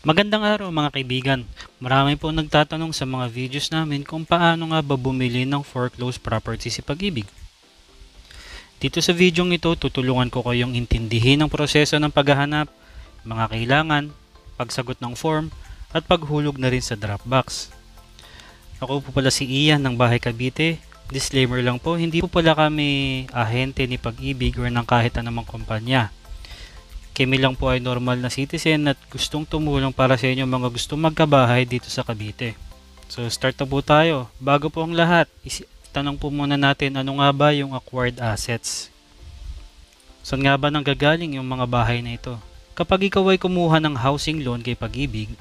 Magandang araw mga kaibigan. Marami po nagtatanong sa mga videos namin kung paano nga ba bumili ng foreclosed property si Pag-ibig. Dito sa video ito, tutulungan ko kayong intindihin ang proseso ng paghahanap, mga kailangan, pagsagot ng form, at paghulog na rin sa Dropbox. Ako po pala si Ian ng Bahay Cavite. Disclaimer lang po, hindi po pala kami ahente ni Pag-ibig or ng kahit anumang kumpanya. Kami lang po ay normal na citizen at gustong tumulong para sa inyo mga gustong magkabahay dito sa Cavite. So start na po tayo. Bago po ang lahat, tanong po muna natin ano nga ba yung acquired assets. Saan nga ba nanggagaling yung mga bahay na ito? Kapag ikaw ay kumuha ng housing loan kay Pag-ibig,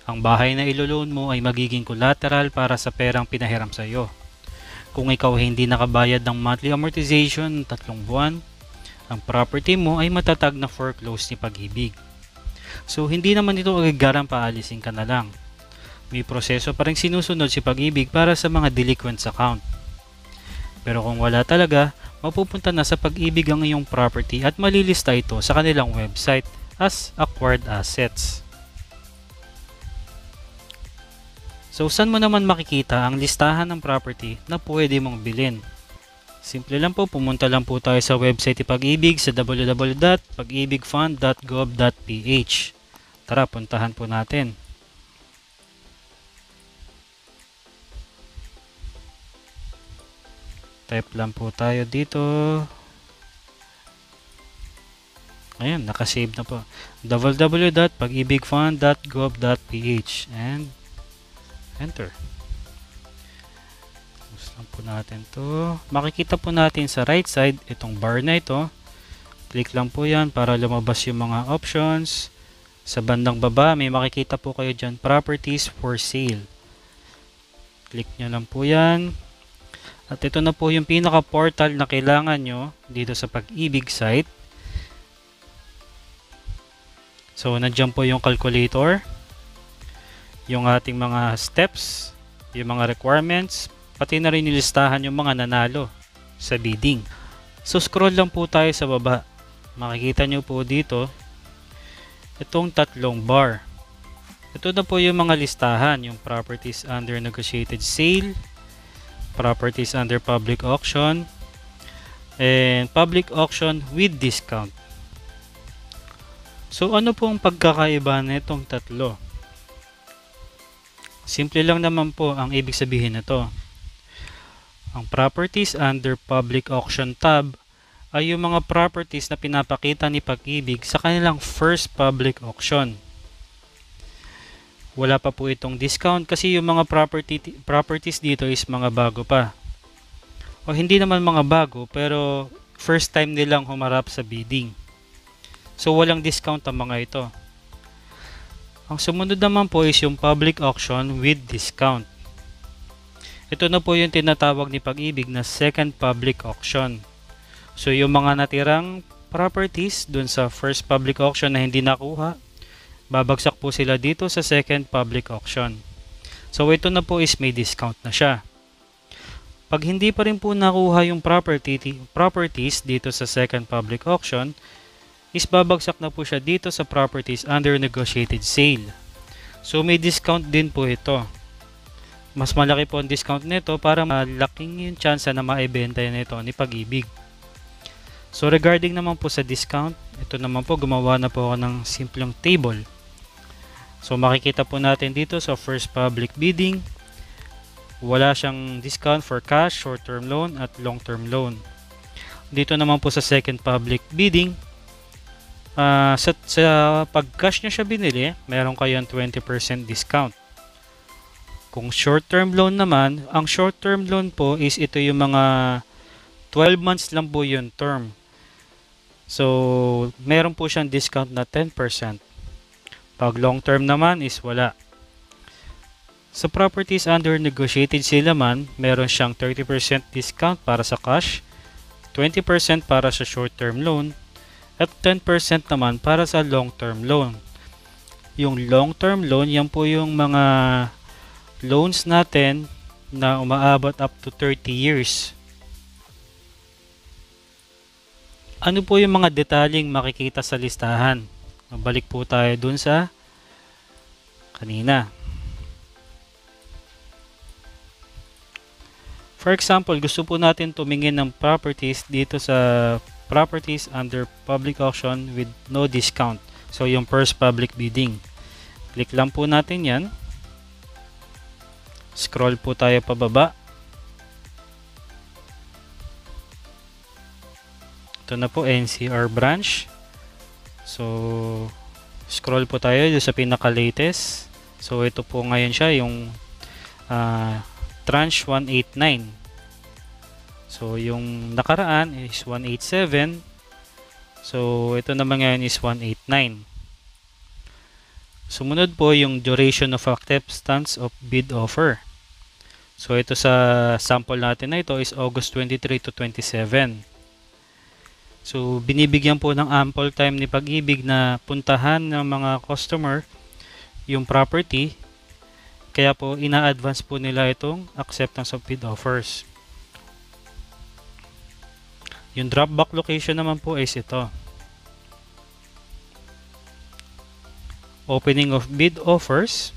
ang bahay na ilo-loan mo ay magiging collateral para sa perang pinahiram sa iyo. Kung ikaw ay hindi nakabayad ng monthly amortization 3 buwan, ang property mo ay matatag na foreclose ni Pag-ibig. So hindi naman ito agad-garang paalisin ka na lang. May proseso pa rin sinusunod si Pag-ibig para sa mga delinquents account. Pero kung wala talaga, mapupunta na sa Pag-ibig ang iyong property at malilista ito sa kanilang website as acquired assets. So saan mo naman makikita ang listahan ng property na pwede mong bilhin? Simple lang po, pumunta lang po tayo sa website ni Pag-ibig sa www.pagibigfund.gov.ph. Tara, puntahan po natin. Type lang po tayo dito. Ayan, nakasave na po. www.pagibigfund.gov.ph and enter. Close lang po natin to. Makikita po natin sa right side itong bar na ito. Click lang po yan para lumabas yung mga options. Sa bandang baba may makikita po kayo dyan, properties for sale. Click nyo lang po yan. At ito na po yung pinaka-portal na kailangan nyo dito sa Pag-ibig site. So, nandiyan po yung calculator, yung ating mga steps, yung mga requirements, pati na rin nilistahan yung mga nanalo sa bidding. So, scroll lang po tayo sa baba. Makikita nyo po dito, itong 3 bar. Ito na po yung mga listahan, yung properties under negotiated sale, properties under public auction, and public auction with discount. So ano po ang pagkakaiba nitong tatlo? Simple lang naman po ang ibig sabihin nito. Ang properties under public auction tab ay yung mga properties na pinapakita ni Pag-ibig sa kanilang first public auction. Wala pa po itong discount kasi yung mga properties dito is mga bago pa. O hindi naman mga bago pero first time nilang humarap sa bidding. So walang discount ang mga ito. Ang sumunod naman po is yung public auction with discount. Ito na po yung tinatawag ni Pag-ibig na second public auction. So yung mga natirang properties dun sa first public auction na hindi nakuha, babagsak po sila dito sa second public auction. So ito na po is may discount na siya. Pag hindi pa rin po nakuha yung properties dito sa second public auction, is babagsak na po siya dito sa properties under negotiated sale. So may discount din po ito. Mas malaki po ang discount nito para malaking yung chance na maibenta nito ni Pag-ibig. So regarding naman po sa discount, ito naman po gumawa na po ako ng simpleng table. So makikita po natin dito sa first public bidding, wala siyang discount for cash, short-term loan at long-term loan. Dito naman po sa second public bidding, sa pag-cash nyo siya binili, meron kayong 20% discount. Kung short-term loan naman, ang short-term loan po is ito yung mga 12 months lang po yung term. So, meron po siyang discount na 10%. Pag long term naman is wala. Sa properties under negotiated sale naman, meron siyang 30% discount para sa cash, 20% para sa short term loan, at 10% naman para sa long term loan. Yung long term loan, yan po yung mga loans natin na umaabot up to 30 years. Ano po yung mga detaling makikita sa listahan? Balik po tayo dun sa kanina. For example, gusto po natin tumingin ng properties dito sa properties under public auction with no discount. So, yung first public bidding. Click lang po natin yan. Scroll po tayo pababa. Ito na po, NCR branch. So, scroll po tayo sa pinaka-latest. So, ito po ngayon siya, yung tranche 189. So, yung nakaraan is 187. So, ito naman ngayon is 189. Sumunod po yung duration of acceptance of bid offer. So, ito sa sample natin na ito is August 23 to 27. So, binibigyan po ng ample time ni Pag-ibig na puntahan ng mga customer yung property. Kaya po, ina-advance po nila itong acceptance of bid offers. Yung drop back location naman po is ito. Opening of bid offers.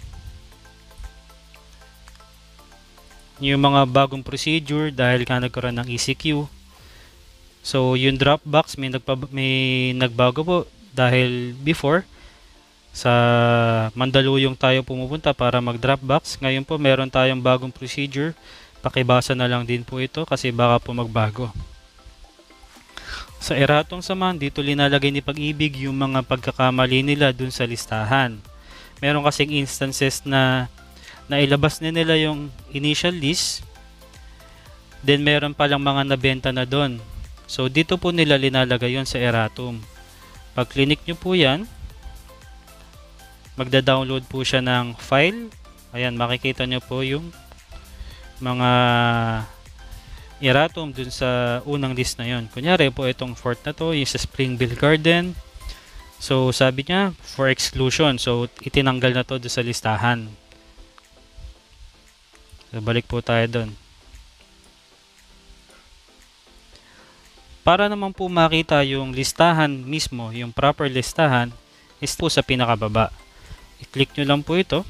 Yung mga bagong procedure dahil ka nagkaroon ng ECQ. So, yung drop box may nagbago po dahil before sa Mandaluyong tayo pumupunta para mag-drop box. Ngayon po meron tayong bagong procedure. Pakibasa na lang din po ito kasi baka po magbago. Sa eratong samahan, dito linalagay ni Pag-ibig yung mga pagkakamali nila dun sa listahan. Meron kasing instances na nailabas na nila yung initial list. Then meron palang mga nabenta na dun. So dito po nila linalagay yun sa erratum. Pag clinic nyo po yan, magda-download po siya ng file. Ayan, makikita nyo po yung mga erratum dun sa unang list na yon. Kunyari po itong fort na to, yung sa Springville Garden. So sabi niya for exclusion. So itinanggal na to dun sa listahan. So balik po tayo dun. Para naman po makita yung listahan mismo, yung proper listahan, is po sa pinakababa. I-click nyo lang po ito.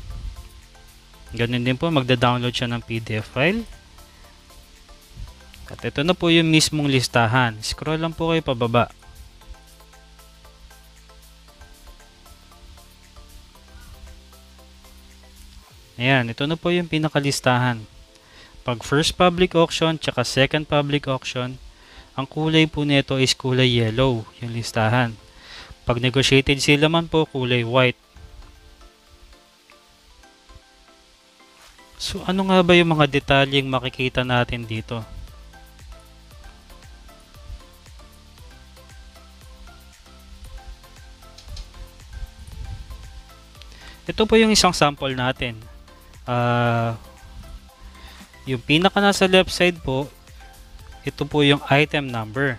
Ganun din po, magda-download siya ng PDF file. At ito na po yung mismong listahan. Scroll lang po kayo pababa. Ayan, ito na po yung pinakalistahan. Pag first public auction, tsaka second public auction, ang kulay po nito is kulay yellow, yung listahan. Pag negotiated sale naman po, kulay white. So, ano nga ba yung mga detalyeng makikita natin dito? Ito po yung isang sample natin. Yung pinaka nasa left side po, ito po yung item number.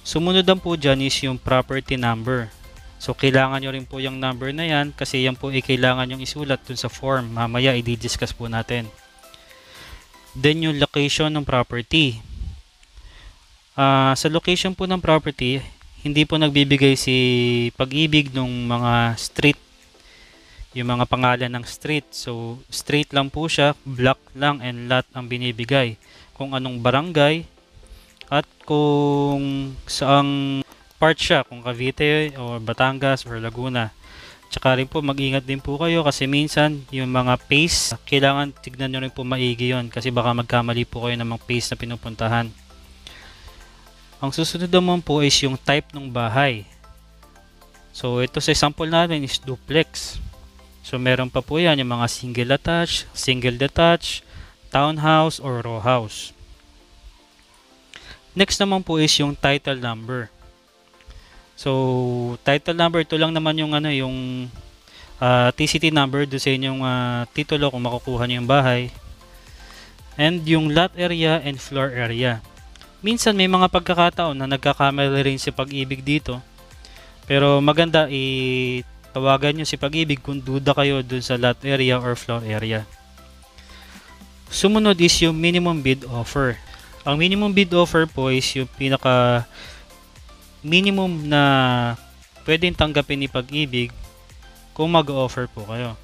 Sumunod lang po dyan is yung property number. So, kailangan nyo rin po yung number na yan kasi yan po kailangan yung isulat dun sa form. Mamaya, i-discuss po natin. Then, yung location ng property. Sa location po ng property, hindi po nagbibigay si Pag-ibig ng mga street. Yung mga pangalan ng street. So, street lang po siya, block lang and lot ang binibigay. Kung anong barangay at kung saang part siya, kung Cavite o Batangas or Laguna. Tsaka rin po mag-ingat din po kayo kasi minsan yung mga pace, kailangan tignan nyo rin po maigi yun kasi baka magkamali po kayo ng mga pace na pinupuntahan. Ang susunod naman po is yung type ng bahay. So ito sa sample natin is duplex. So meron pa po yan yung mga single attached, single detached, townhouse or row house. Next naman po is yung title number. So, title number, ito lang naman yung TCT number doon sa inyong titulo kung makukuha niyo yung bahay. And yung lot area and floor area. Minsan may mga pagkakataon na nagkakamali rin si Pag-ibig dito. Pero maganda tawagan nyo si Pag-ibig kung duda kayo doon sa lot area or floor area. Sumunod is yung minimum bid offer. Ang minimum bid offer po is yung pinaka minimum na pwedeng tanggapin ni Pag-ibig kung mag-offer po kayo.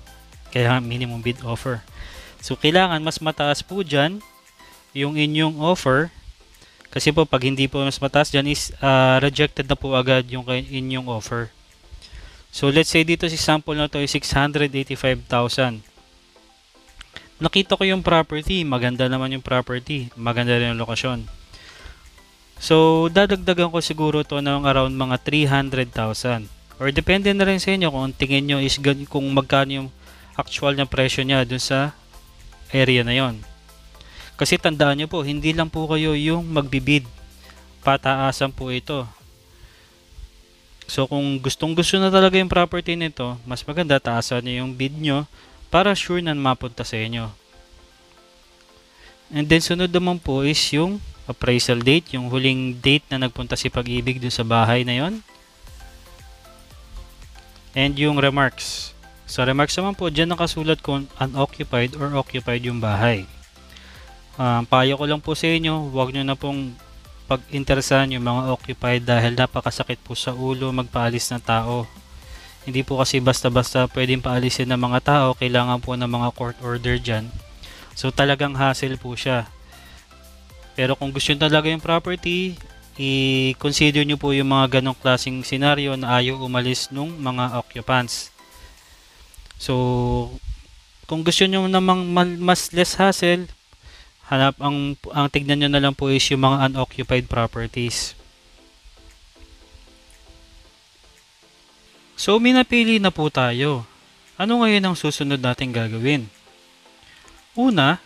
Kaya minimum bid offer. So kailangan mas mataas po dyan yung inyong offer. Kasi po pag hindi po mas mataas dyan is rejected na po agad yung inyong offer. So let's say dito si sample na to is 685,000. Nakita ko yung property, maganda naman yung property, maganda rin yung lokasyon. So dadagdagan ko siguro to ng around mga 300,000. Or depende na rin sa inyo kung tingin nyo is kung magkano yung actual na presyo niya dun sa area na yon. Kasi tandaan nyo po, hindi lang po kayo yung magbibid. Pataasan po ito. So kung gustong gusto na talaga yung property nito, mas maganda taasan nyo yung bid nyo para sure na mapunta sa inyo. And then sunod naman po is yung appraisal date, yung huling date na nagpunta si Pag-ibig dun sa bahay na yon. And yung remarks. Sa remarks naman po, dyan nakasulat kung unoccupied or occupied yung bahay. Payo ko lang po sa inyo, huwag nyo na pong pag-interesan yung mga occupied dahil napakasakit po sa ulo magpaalis ng tao. Hindi po kasi basta-basta pwedeng paalisin ng mga tao, kailangan po ng mga court order dyan. So talagang hassle po siya. Pero kung gusto nyo talaga yung property, i-consider nyo po yung mga ganong klaseng senaryo na ayaw umalis nung mga occupants. So, kung gusto nyo namang mas less hassle, ang tignan nyo na lang po is yung mga unoccupied properties. So, minapili na po tayo. Ano ngayon ang susunod natin gagawin? Una,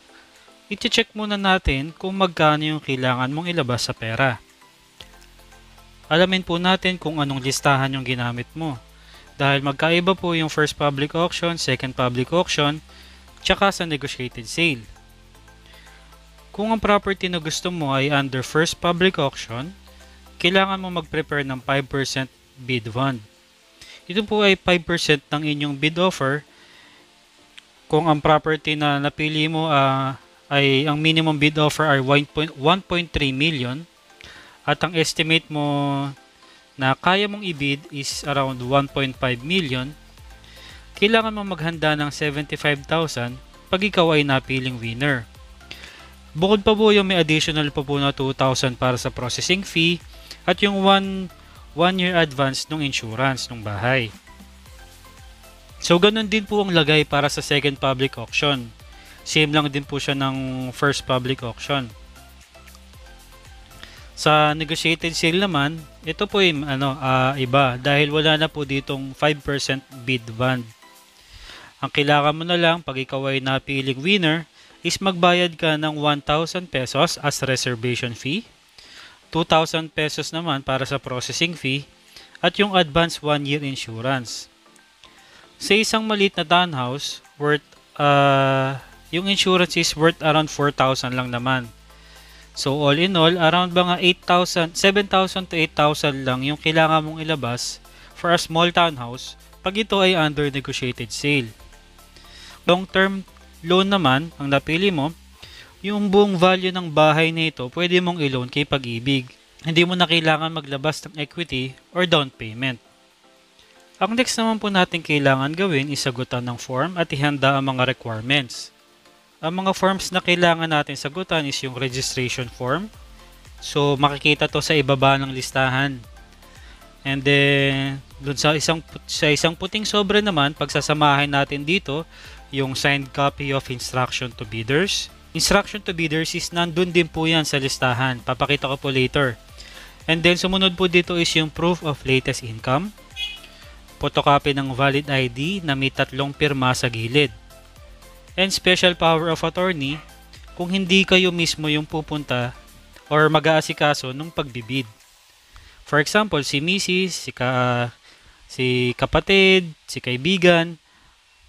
i-check muna natin kung magkano yung kailangan mong ilabas sa pera. Alamin po natin kung anong listahan yung ginamit mo. Dahil magkaiba po yung first public auction, second public auction, tsaka sa negotiated sale. Kung ang property na gusto mo ay under first public auction, kailangan mo mag-prepare ng 5% bid bond. Ito po ay 5% ng inyong bid offer. Kung ang property na napili mo ay ang minimum bid offer ay 1.3 million, at ang estimate mo na kaya mong i-bid is around 1.5 million, kailangan mo maghanda ng 75,000 pag ikaw ay napiling winner. Bukod pa po yung may additional pa po na 2,000 para sa processing fee at yung 1 year advance ng insurance ng bahay. So ganun din po ang lagay para sa second public auction. Same lang din po siya ng first public auction. Sa negotiated sale naman, ito po yung iba dahil wala na po ditong 5% bid bond. Ang kailangan mo na lang pag ikaw ay napiling winner is magbayad ka ng 1,000 pesos as reservation fee, 2,000 pesos naman para sa processing fee, at yung advance 1 year insurance. Sa isang maliit na townhouse, yung insurance is worth around 4,000 lang naman. So all in all, around mga 7,000 to 8,000 lang yung kailangan mong ilabas for a small townhouse pag ito ay under negotiated sale. Long term loan naman, ang napili mo, yung buong value ng bahay na ito pwede mong i-loan kay Pag-ibig. Hindi mo na kailangan maglabas ng equity or down payment. Ang next naman po natin kailangan gawin is sagutan ng form at ihanda ang mga requirements. Ang mga forms na kailangan natin sagutan is yung registration form. So makikita to sa ibaba ng listahan. And then dun sa isang puting sobre naman, pagsasamahin natin dito yung signed copy of instruction to bidders. Instruction to bidders is nandun din po yan sa listahan. Papakita ko po later. And then sumunod po dito is yung proof of latest income. Photocopy ng valid ID na may 3 pirma sa gilid. And special power of attorney kung hindi kayo mismo yung pupunta or mag-aasikaso nung pagbibid. For example, si Mrs., si kapatid, si kaibigan.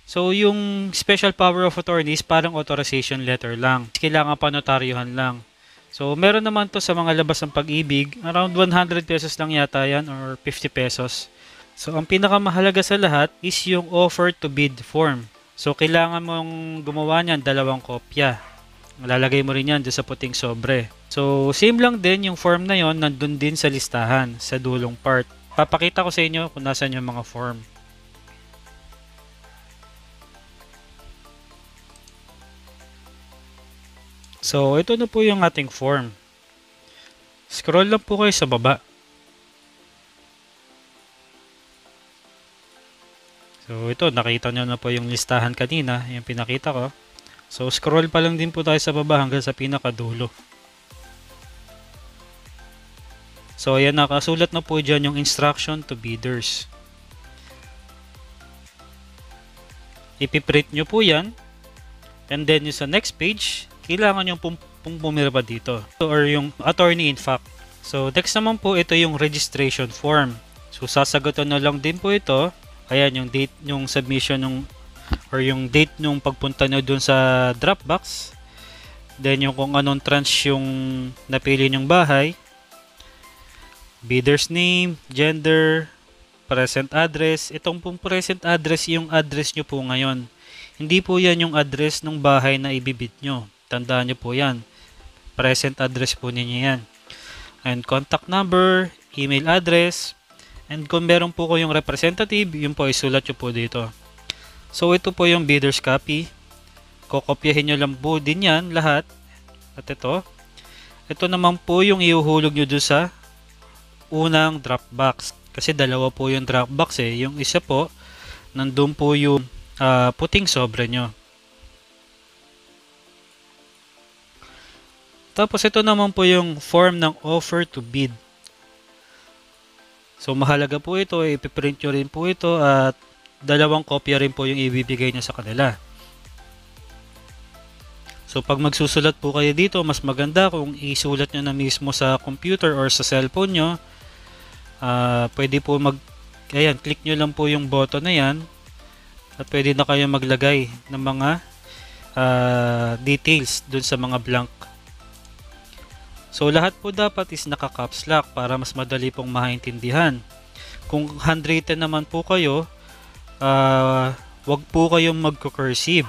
So, yung special power of attorney is parang authorization letter lang. Kailangan pa notaryuhan lang. So, meron naman to sa mga labas ng Pag-ibig. Around 100 pesos lang yata yan or 50 pesos. So, ang pinakamahalaga sa lahat is yung offer to bid form. So, kailangan mong gumawa niyan 2 kopya. Lalagay mo rin yan dyan sa puting sobre. So, same lang din yung form na yon, nandun din sa listahan, sa dulong part. Papakita ko sa inyo kung nasan yung mga form. So, ito na po yung ating form. Scroll lang po kayo sa baba. So, ito, nakita nyo na po yung listahan kanina, yung pinakita ko. So, scroll pa lang din po tayo sa baba hanggang sa pinakadulo. So, ayan, nakasulat na po dyan yung instruction to bidders. Ipiprint nyo po yan. And then, yung sa next page, kailangan yung pumirma dito. Or yung attorney in fact. So, next naman po, ito yung registration form. So, sasagutan na lang din po ito. Ayan, yung date, yung submission, or yung date nung pagpunta nyo dun sa Dropbox. Then, yung kung anong tranche yung napili nyong bahay. Bidder's name, gender, present address. Itong pong present address, yung address nyo po ngayon. Hindi po yan yung address ng bahay na ibibid nyo. Tandaan nyo po yan. Present address po ninyo yan. And contact number, email address, and kung meron po kayong representative, yun po isulat nyo po dito. So ito po yung bidder's copy. Kokopyahin nyo lang po din yan lahat. At ito. Ito naman po yung ihuhulog nyo doon sa unang Dropbox. Kasi dalawa po yung Dropbox eh. Yung isa po, nandun po yung puting sobre nyo. Tapos ito naman po yung form ng offer to bid. So mahalaga po ito, ipiprint nyo rin po ito at dalawang kopya rin po yung ibibigay nyo sa kanila. So pag magsusulat po kayo dito, mas maganda kung isulat nyo na mismo sa computer or sa cellphone nyo. Pwede po ayan, click nyo lang po yung button na yan at pwede na kayo maglagay ng mga details dun sa mga blank. So lahat po dapat is naka-caps lock para mas madali pong maintindihan. Kung handwritten naman po kayo, wag po kayong magko-cursive.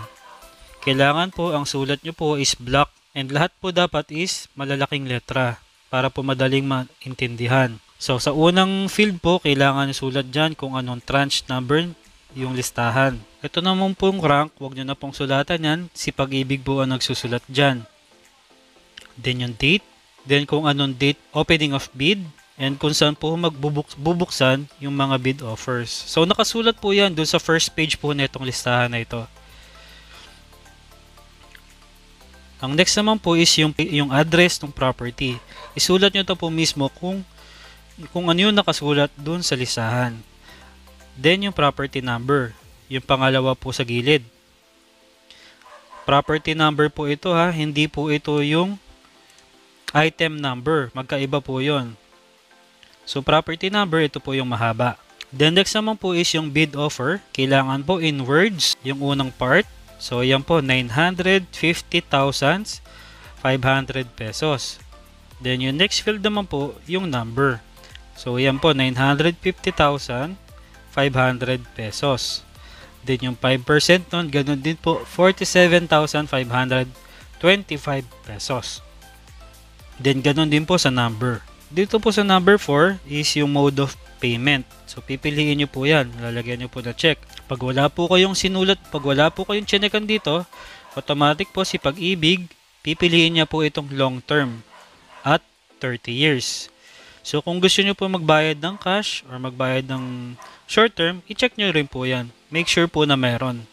Kailangan po ang sulat nyo po is block and lahat po dapat is malalaking letra para po madaling maintindihan. So sa unang field po, kailangan sulat dyan kung anong tranche number yung listahan. Ito naman pong rank, wag nyo na pong sulatan yan. Si Pag-ibig po ang nagsusulat dyan. Then yung date. Then kung anong date opening of bid. And kung saan po magbubuksan yung mga bid offers. So nakasulat po yan doon sa first page po na itong listahan na ito. Ang next naman po is yung address ng property. Isulat nyo ito po mismo kung ano yung nakasulat doon sa listahan. Then yung property number. Yung pangalawa po sa gilid. Property number po ito ha. Hindi po ito yung item number. Magkaiba po yon. So property number, ito po yung mahaba. Then next naman po is yung bid offer. Kailangan po in words yung unang part. So yan po 950,500 pesos. Then yung next field naman po yung number. So yan po 950,500 pesos. Then yung 5% nun, ganun din po 47,525 pesos. Then ganun din po sa number. Dito po sa number 4 is yung mode of payment. So pipiliin nyo po yan. Lalagyan nyo po na check. Pag wala po kayong sinulat, pag wala po kayong chinekan dito, automatic po si Pag-ibig, pipiliin niya po itong long term at 30 years. So kung gusto nyo po magbayad ng cash or magbayad ng short term, i-check nyo rin po yan. Make sure po na meron.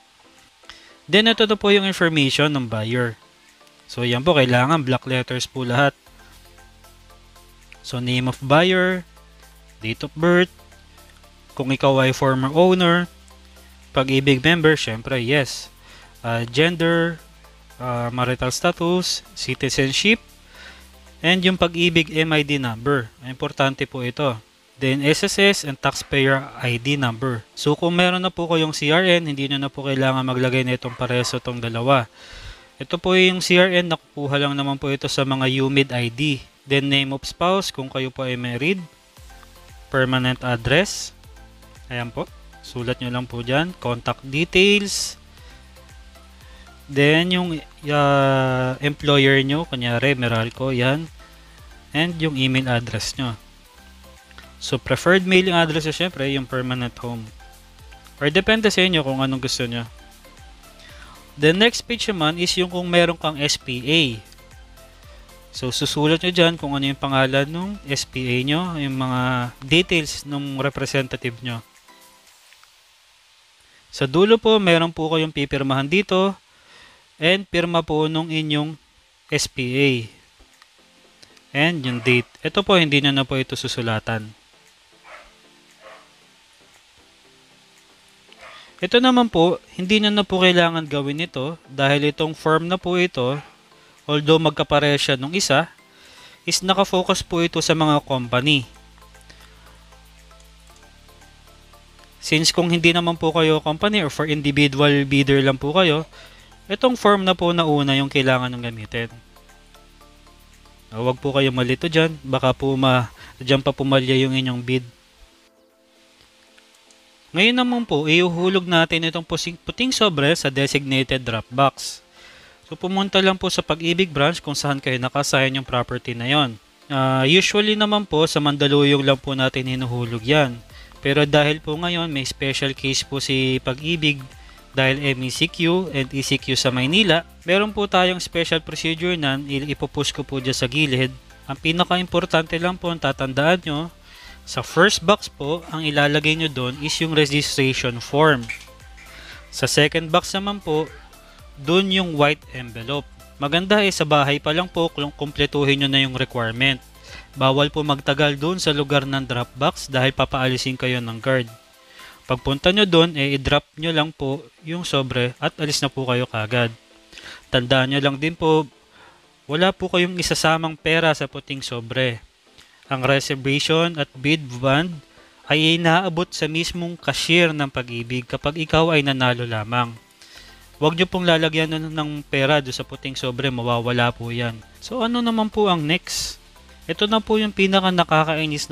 Then ito na po yung information ng buyer. So yan po, kailangan black letters po lahat. So name of buyer, date of birth, kung ikaw ay former owner, Pag-ibig member, syempre yes. Gender, marital status, citizenship, and yung Pag-ibig MID number. Importante po ito. Then SSS and taxpayer ID number. So kung meron na po kayong CRN, hindi na po kailangan maglagay na itong pareso itong dalawa. Ito po yung CRN, nakukuha lang naman po ito sa mga UMID ID. Then name of spouse, kung kayo po ay married. Permanent address. Ayan po. Sulat nyo lang po dyan. Contact details. Then yung employer nyo, kunyari Meralco, yan. And yung email address nyo. So preferred mailing address syempre yung permanent home. Or depende sa inyo kung anong gusto nyo. The next page naman is yung kung meron kang SPA. So, susulat nyo dyan kung ano yung pangalan ng SPA nyo, yung mga details ng representative nyo. Sa dulo po, meron po kayong pipirmahan dito and pirma po nung inyong SPA. And yung date. Ito po, hindi na po ito susulatan. Ito naman po, hindi na po kailangan gawin ito dahil itong form na po ito, although magkapareha siya nung isa, is nakafocus po ito sa mga company. Since kung hindi naman po kayo company or for individual bidder lang po kayo, itong form na po na una yung kailangan ng gamitin. Huwag po kayo malito dyan, baka po dyan pa pumalya yung inyong bid. Ngayon naman po, iuhulog natin itong puting sobre sa designated drop box. So pumunta lang po sa Pag-ibig branch kung saan kayo nakasign yung property na yon. Usually naman po sa Mandaluyong lang po natin hinuhulog yan. Pero dahil po ngayon may special case po si Pag-ibig dahil MECQ and ECQ sa Maynila, meron po tayong special procedure na ipopush ko po dyan sa gilid. Ang pinaka-importante lang po, tatandaan nyo, sa first box po, ang ilalagay nyo doon is yung registration form. Sa second box naman po, doon yung white envelope. Maganda sa bahay pa lang po kung kumpletuhin nyo na yung requirement. Bawal po magtagal doon sa lugar ng drop box dahil papaalisin kayo ng guard. Pagpunta nyo doon, i-drop nyo lang po yung sobre at alis na po kayo kagad. Tandaan nyo lang din po, wala po kayong isasamang pera sa puting sobre. Ang reservation at bid bond ay inaabot sa mismong cashier ng Pag-ibig kapag ikaw ay nanalo lamang. Huwag nyo pong lalagyan ng pera doon sa puting sobre, mawawala po yan. So ano naman po ang next? Ito na po yung pinaka nakakainis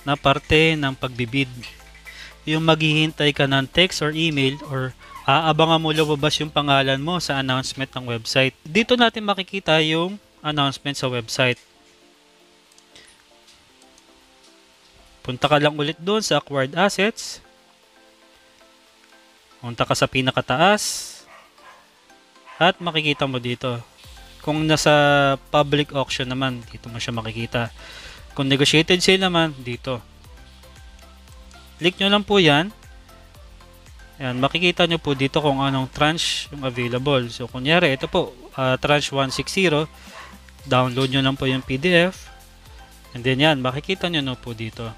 na parte ng pagbibid. Yung maghihintay ka ng text or email or aabangan mo lumabas yung pangalan mo sa announcement ng website. Dito natin makikita yung announcement sa website. Punta ka lang ulit doon sa acquired assets. Punta ka sa pinakataas. At makikita mo dito. Kung nasa public auction naman, dito mo siya makikita. Kung negotiated sale naman, dito. Click nyo lang po yan. Ayan, makikita nyo po dito kung anong tranche yung available. So, kunyari, ito po, tranche 160. Download nyo lang po yung PDF. And then yan, makikita nyo na po dito.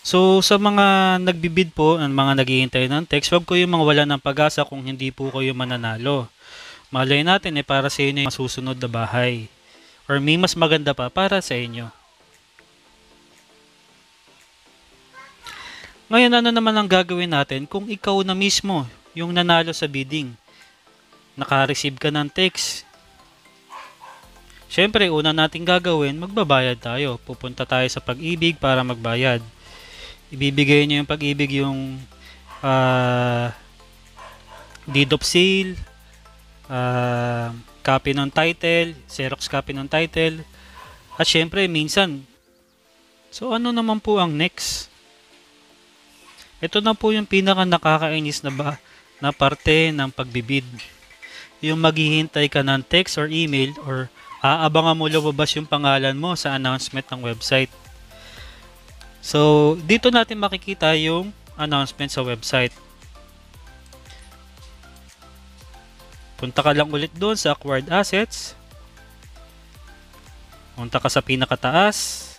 So, sa mga nagbibid po, ang mga naghihintay ng text, wag ko yung mga wala ng pag-asa kung hindi po kayo mananalo. Malay natin para sa inyo yung masusunod na bahay. Or may mas maganda pa para sa inyo. Ngayon, ano naman ang gagawin natin kung ikaw na mismo yung nanalo sa bidding? Naka-receive ka ng text. Siyempre, una natin gagawin, magbabayad tayo. Pupunta tayo sa Pag-ibig para magbayad. Ibibigay nyo yung Pag-ibig yung deed of sale, copy ng title, Xerox copy ng title, at syempre minsan. So ano naman po ang next? Ito na po yung pinaka nakakainis na parte ng pagbibid. Yung maghihintay ka ng text or email or aabangan mo lumabas yung pangalan mo sa announcement ng website. So, dito natin makikita yung announcement sa website. Punta ka lang ulit doon sa acquired assets. Punta ka sa pinakataas.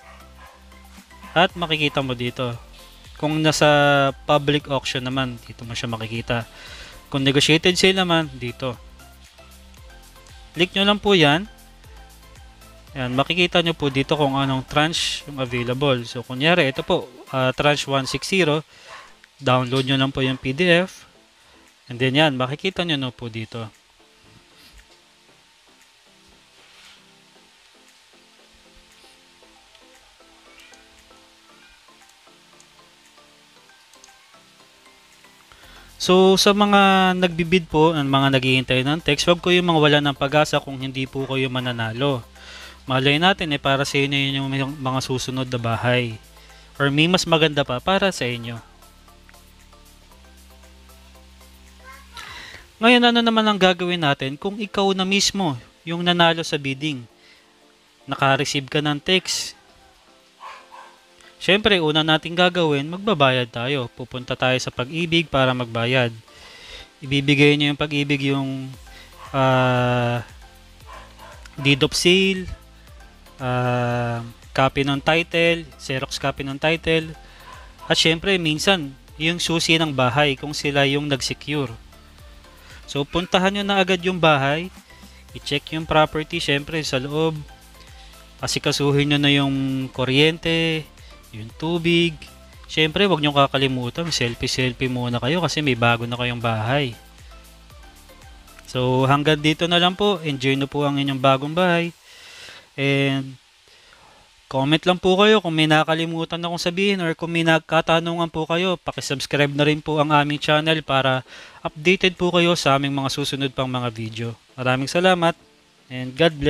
At makikita mo dito. Kung nasa public auction naman, dito mo siya makikita. Kung negotiated sale naman, dito. Click nyo lang po yan. Ayan, makikita nyo po dito kung anong tranche yung available. So, kunyari, ito po, tranche 160. Download nyo lang po yung PDF. And then yan, makikita nyo po dito. So, sa mga nagbibid po, ang mga naghihintay ng text, wag ko yung mga wala ng pag-asa kung hindi po kayo mananalo. Malay natin para sa inyo yung mga susunod na bahay. or may mas maganda pa para sa inyo. Ngayon, ano naman ang gagawin natin kung ikaw na mismo yung nanalo sa bidding? Naka-receive ka ng text. Siyempre, una nating gagawin, magbabayad tayo. Pupunta tayo sa Pag-ibig para magbayad. Ibibigay nyo yung Pag-ibig yung deed of sale, copy ng title, Xerox copy ng title, at syempre, minsan, yung susi ng bahay kung sila yung nag-secure. So, puntahan nyo na agad yung bahay, i-check yung property, syempre, sa loob, asikasuhin nyo na yung kuryente, yung tubig. Syempre, huwag nyo kakalimutan, selfie muna kayo kasi may bago na kayong bahay. So, hanggang dito na lang po. Enjoy na po ang inyong bagong bahay. And, comment lang po kayo kung may nakalimutan akong sabihin or kung may nagkatanungan po kayo, pakisubscribe na rin po ang aming channel para updated po kayo sa aming mga susunod pang mga video. Maraming salamat and God bless.